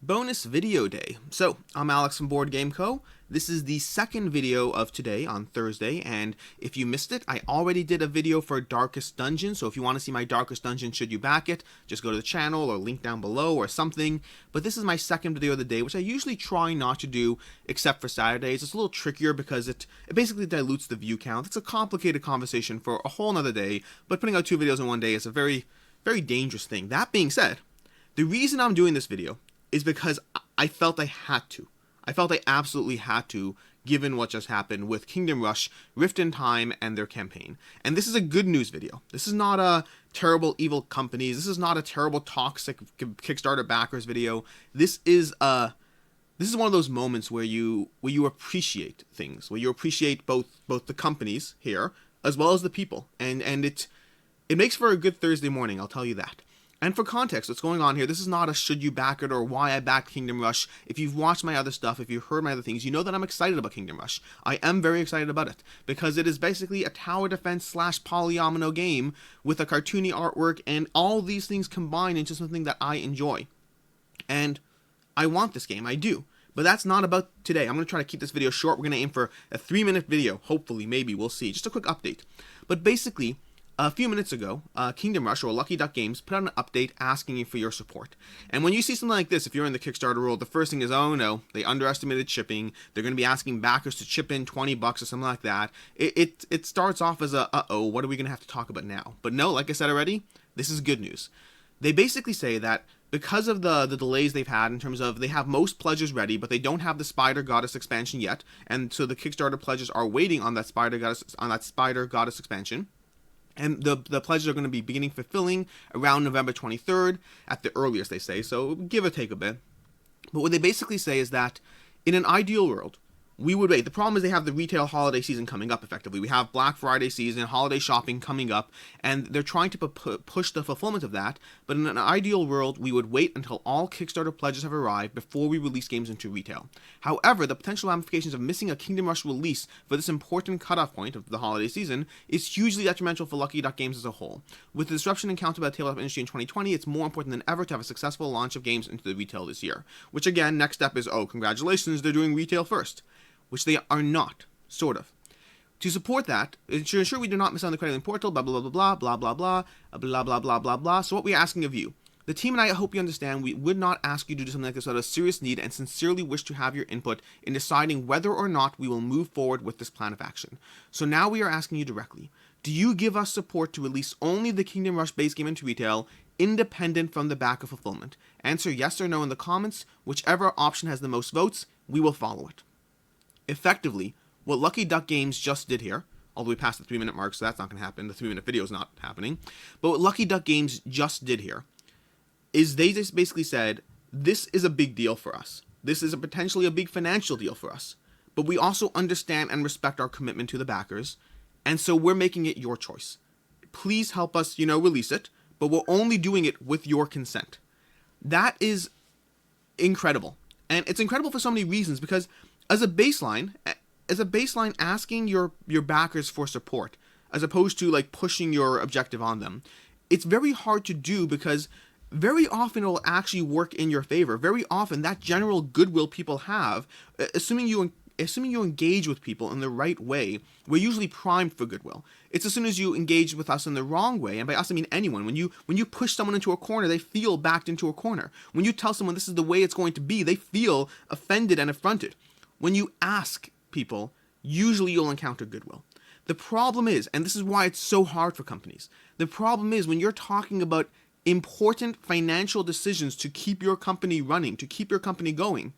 Bonus video day. So, I'm Alex from Board Game Co. This is the second video of today on Thursday, and if you missed it, I already did a video for Darkest Dungeon, so if you want to see my Darkest Dungeon should you back it, just go to the channel or link down below or something. But this is my second video of the day, which I usually try not to do except for Saturdays. It's a little trickier because it basically dilutes the view count. It's a complicated conversation for a whole nother day, but putting out two videos in one day is a very, very dangerous thing. That being said, the reason I'm doing this video is because I felt I had to. I felt I absolutely had to, given what just happened with Kingdom Rush, Rift in Time, and their campaign. And this is a good news video. This is not a terrible evil companies. This is not a terrible toxic Kickstarter backers video. This is one of those moments where you appreciate things, where you appreciate both the companies here as well as the people, and it makes for a good Thursday morning. I'll tell you that. And for context, what's going on here, this is not a should you back it or why I backed Kingdom Rush. If you've watched my other stuff, if you've heard my other things, you know that I'm excited about Kingdom Rush. I am very excited about it, because it is basically a tower defense / polyomino game with a cartoony artwork and all these things combined into something that I enjoy. And I want this game, I do. But that's not about today. I'm going to try to keep this video short. We're going to aim for a 3-minute video, hopefully, maybe, we'll see. Just a quick update. But basically, a few minutes ago, Kingdom Rush, or Lucky Duck Games, put out an update asking you for your support. And when you see something like this, if you're in the Kickstarter world, the first thing is, oh no, they underestimated shipping. They're going to be asking backers to chip in $20 or something like that. It starts off as a, uh-oh, what are we going to have to talk about now? But no, like I said already, this is good news. They basically say that because of the delays they've had in terms of they have most pledges ready, but they don't have the Spider Goddess expansion yet, and so the Kickstarter pledges are waiting on that Spider Goddess expansion. And the pledges are going to be beginning fulfilling around November 23rd at the earliest, they say, so give or take a bit. But what they basically say is that in an ideal world, we would wait. The problem is they have the retail holiday season coming up, effectively. We have Black Friday season, holiday shopping coming up, and they're trying to push the fulfillment of that. But in an ideal world, we would wait until all Kickstarter pledges have arrived before we release games into retail. However, the potential ramifications of missing a Kingdom Rush release for this important cutoff point of the holiday season is hugely detrimental for Lucky Duck Games as a whole. With the disruption encountered by the tabletop industry in 2020, it's more important than ever to have a successful launch of games into the retail this year. Which again, next step is, oh, congratulations, they're doing retail first. Which they are not, sort of. To support that, to ensure we do not miss out on the crediting portal, blah, blah, blah, blah, blah, blah, blah, blah, blah, blah, blah, blah. So what we're asking of you, the team and I hope you understand, we would not ask you to do something like this out of serious need and sincerely wish to have your input in deciding whether or not we will move forward with this plan of action. So now we are asking you directly, do you give us support to release only the Kingdom Rush base game into retail, independent from the backer fulfillment? Answer yes or no in the comments. Whichever option has the most votes, we will follow it. Effectively, what Lucky Duck Games just did here, although we passed the 3-minute mark, so that's not going to happen, the 3-minute video is not happening, but what Lucky Duck Games just did here is they just basically said, this is a big deal for us. This is potentially a big financial deal for us, but we also understand and respect our commitment to the backers, and so we're making it your choice. Please help us, release it, but we're only doing it with your consent. That incredible. And it's incredible for so many reasons, because as a baseline asking your backers for support, as opposed to like pushing your objective on them, it's very hard to do, because very often it will actually work in your favor. Very often that general goodwill people have, assuming you engage with people in the right way, we're usually primed for goodwill. It's as soon as you engage with us in the wrong way, and by us I mean anyone, when you push someone into a corner, they feel backed into a corner. When you tell someone this is the way it's going to be, they feel offended and affronted. When you ask people, usually you'll encounter goodwill. The problem is, and this is why it's so hard for companies, the problem is when you're talking about important financial decisions to keep your company running, to keep your company going,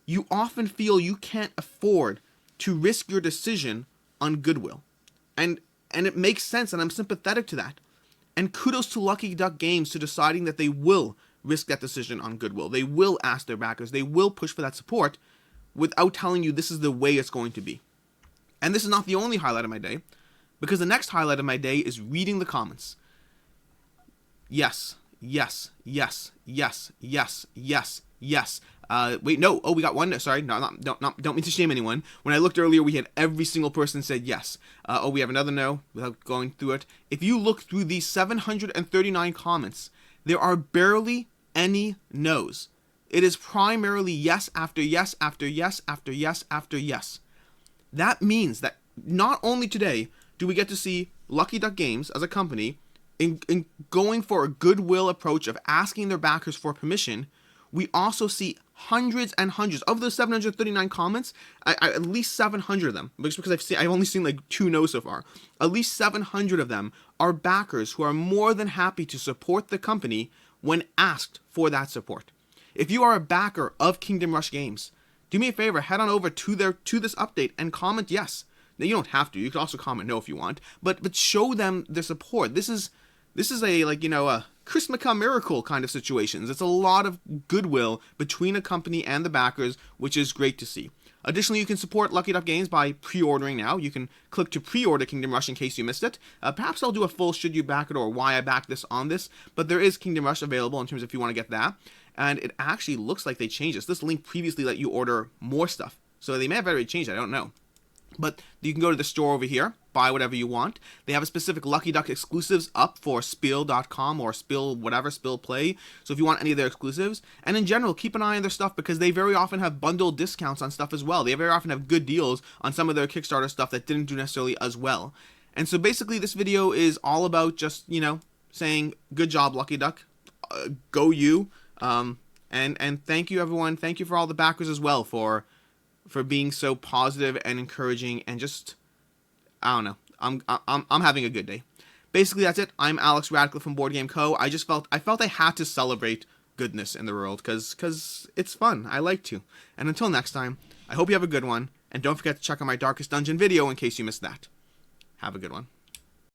you often feel you can't afford to risk your decision on goodwill. And it makes sense, and I'm sympathetic to that. And kudos to Lucky Duck Games to deciding that they will risk that decision on goodwill. They will ask their backers, they will push for that support, without telling you this is the way it's going to be. And this is not the only highlight of my day, because the next highlight of my day is reading the comments. Yes, yes, yes, yes, yes, yes, yes. Wait, no. Oh, we got one. Sorry, don't mean to shame anyone. When I looked earlier, we had every single person said yes. Oh, we have another no, without going through it. If you look through these 739 comments, there are barely any no's. It is primarily yes after yes after yes after yes after yes. That means that not only today do we get to see Lucky Duck Games as a company in going for a goodwill approach of asking their backers for permission, we also see hundreds and hundreds of those 739 comments. At least 700 of them, because I've only seen like 2 no so far. At least 700 of them are backers who are more than happy to support the company when asked for that support. If you are a backer of Kingdom Rush Games, do me a favor, head on over to this update and comment yes. Now, you don't have to. You can also comment no if you want, but show them the support. This is a, like, a Chris McCum miracle kind of situations. It's a lot of goodwill between a company and the backers, which is great to see. Additionally, you can support Lucky Duck Games by pre-ordering now. You can click to pre-order Kingdom Rush in case you missed it. Perhaps I'll do a full should you back it or why I backed this on this, but there is Kingdom Rush available in terms of if you want to get that. And it actually looks like they changed this. This link previously let you order more stuff, so they may have already changed it, I don't know. But you can go to the store over here, buy whatever you want. They have a specific Lucky Duck exclusives up for Spiel.com or Spiel whatever, Spiel Play. So if you want any of their exclusives, and in general, keep an eye on their stuff because they very often have bundled discounts on stuff as well. They very often have good deals on some of their Kickstarter stuff that didn't do necessarily as well. And so basically this video is all about just, saying good job, Lucky Duck. Go you. And thank you everyone. Thank you for all the backers as well for being so positive and encouraging and just, I don't know, I'm having a good day. Basically, that's it. I'm Alex Radcliffe from Board Game Co. I felt I had to celebrate goodness in the world because it's fun. I like to. And until next time, I hope you have a good one. And don't forget to check out my Darkest Dungeon video in case you missed that. Have a good one.